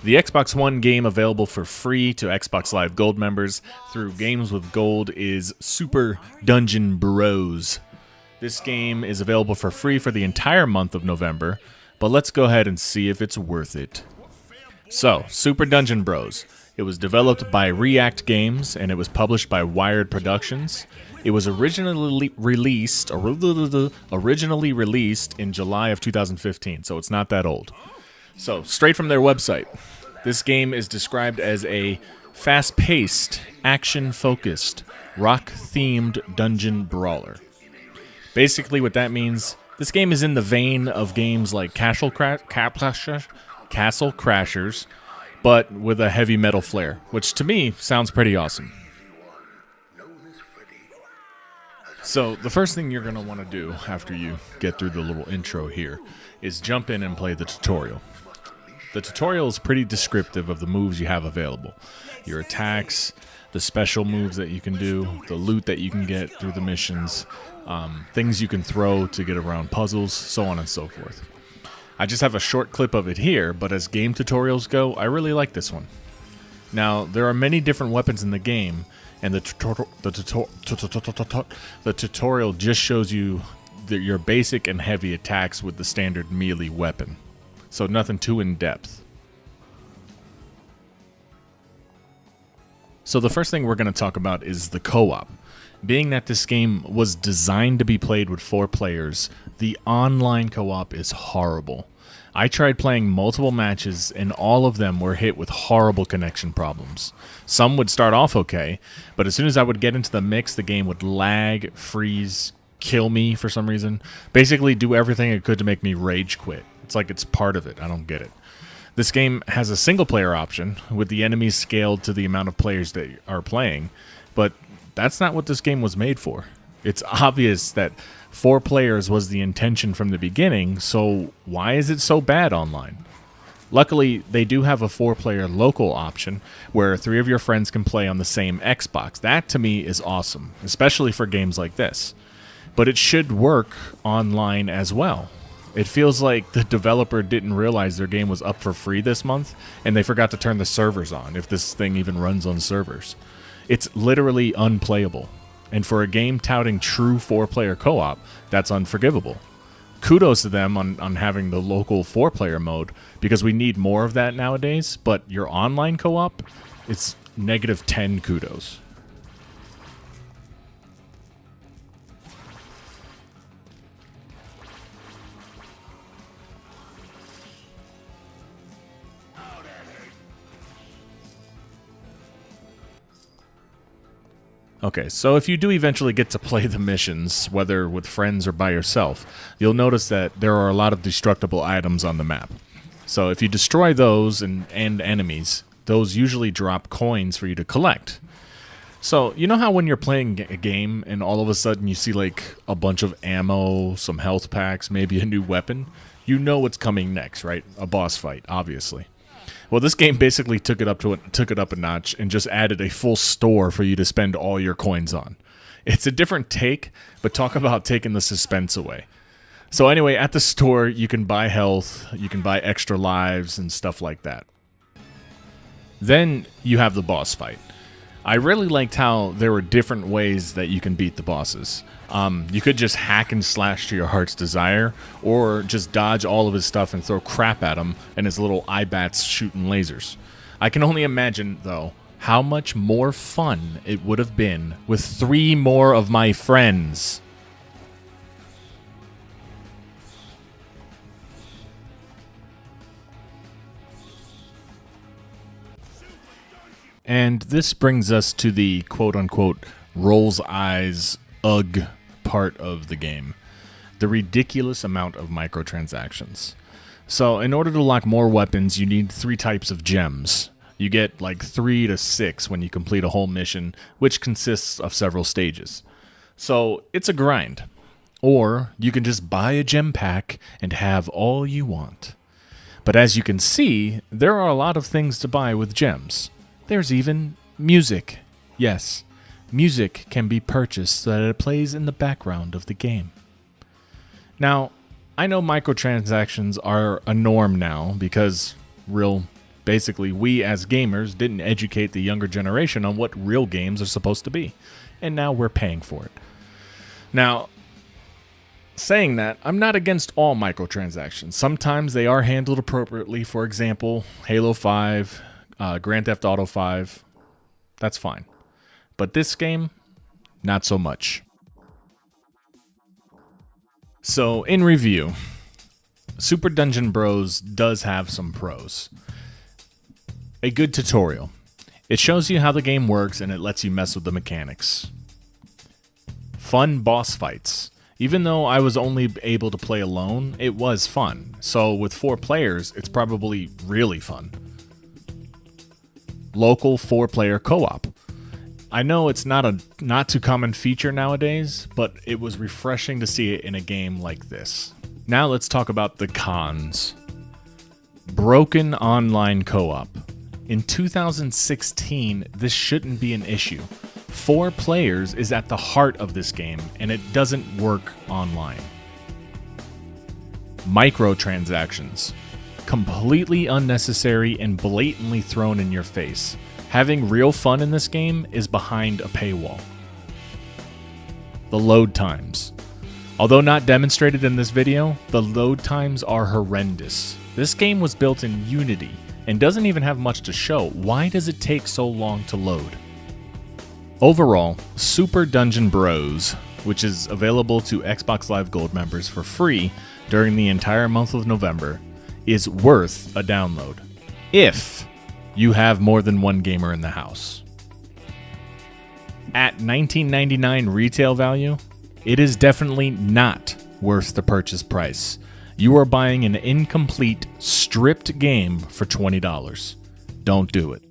The Xbox One game available for free to Xbox Live Gold members through Games with Gold is Super Dungeon Bros. This game is available for free for the entire month of November, but let's go ahead and see if it's worth it. So, Super Dungeon Bros. It was developed by React Games and it was published by Wired Productions. It was originally released in July of 2015, so it's not that old. So, straight from their website, this game is described as a fast-paced, action-focused, rock-themed dungeon brawler. Basically what that means, this game is in the vein of games like Castle Crashers, but with a heavy metal flair, which to me sounds pretty awesome. So the first thing you're going to want to do after you get through the little intro here is jump in and play the tutorial. The tutorial is pretty descriptive of the moves you have available. Your attacks, the special moves that you can do, the loot that you can get through the missions, things you can throw to get around puzzles, so on and so forth. I just have a short clip of it here, but as game tutorials go, I really like this one. Now, there are many different weapons in the game, and the tutorial just shows you your basic and heavy attacks with the standard melee weapon. So nothing too in-depth. So the first thing we're going to talk about is the co-op. Being that this game was designed to be played with 4 players, the online co-op is horrible. I tried playing multiple matches and all of them were hit with horrible connection problems. Some would start off okay, but as soon as I would get into the mix, the game would lag, freeze, kill me for some reason. Basically do everything it could to make me rage quit. It's like it's part of it. I don't get it. This game has a single player option with the enemies scaled to the amount of players that are playing, but that's not what this game was made for. It's obvious that 4 players was the intention from the beginning, so why is it so bad online? Luckily, they do have a 4-player local option where 3 of your friends can play on the same Xbox. That to me is awesome, especially for games like this. But it should work online as well. It feels like the developer didn't realize their game was up for free this month, and they forgot to turn the servers on, if this thing even runs on servers. It's literally unplayable, and for a game touting true 4-player co-op, that's unforgivable. Kudos to them on having the local 4-player mode, because we need more of that nowadays, but your online co-op, it's -10 kudos. Okay, so if you do eventually get to play the missions, whether with friends or by yourself, you'll notice that there are a lot of destructible items on the map. So if you destroy those and enemies, those usually drop coins for you to collect. So you know how when you're playing a game and all of a sudden you see like a bunch of ammo, some health packs, maybe a new weapon? You know what's coming next, right? A boss fight, obviously. Well, this game basically took it up a notch and just added a full store for you to spend all your coins on. It's a different take, but talk about taking the suspense away. So anyway, at the store, you can buy health, you can buy extra lives and stuff like that. Then you have the boss fight. I really liked how there were different ways that you can beat the bosses. You could just hack and slash to your heart's desire, or just dodge all of his stuff and throw crap at him and his little eye bats shooting lasers. I can only imagine, though, how much more fun it would have been with 3 more of my friends. And this brings us to the quote-unquote rolls eyes ugh part of the game. The ridiculous amount of microtransactions. So in order to lock more weapons, you need 3 types of gems. You get like 3 to 6 when you complete a whole mission, which consists of several stages. So it's a grind. Or you can just buy a gem pack and have all you want. But as you can see, there are a lot of things to buy with gems. There's even music. Yes, music can be purchased so that it plays in the background of the game. Now, I know microtransactions are a norm now because real Basically, we as gamers didn't educate the younger generation on what real games are supposed to be, and now we're paying for it. Now, saying that, I'm not against all microtransactions. Sometimes they are handled appropriately. For example, Halo 5, Grand Theft Auto 5, that's fine. But this game, not so much. So, in review, Super Dungeon Bros does have some pros. A good tutorial. It shows you how the game works and it lets you mess with the mechanics. Fun boss fights. Even though I was only able to play alone, it was fun. So with 4 players, it's probably really fun. Local 4-player co-op. I know it's not a not too common feature nowadays, but it was refreshing to see it in a game like this. Now let's talk about the cons. Broken online co-op. In 2016, this shouldn't be an issue. 4 players is at the heart of this game, and it doesn't work online. Microtransactions. Completely unnecessary and blatantly thrown in your face. Having real fun in this game is behind a paywall. The load times. Although not demonstrated in this video, the load times are horrendous. This game was built in Unity and doesn't even have much to show. Why does it take so long to load? Overall, Super Dungeon Bros, which is available to Xbox Live Gold members for free during the entire month of November, is worth a download, if you have more than one gamer in the house. At $19.99 retail value, it is definitely not worth the purchase price. You are buying an incomplete, stripped game for $20. Don't do it.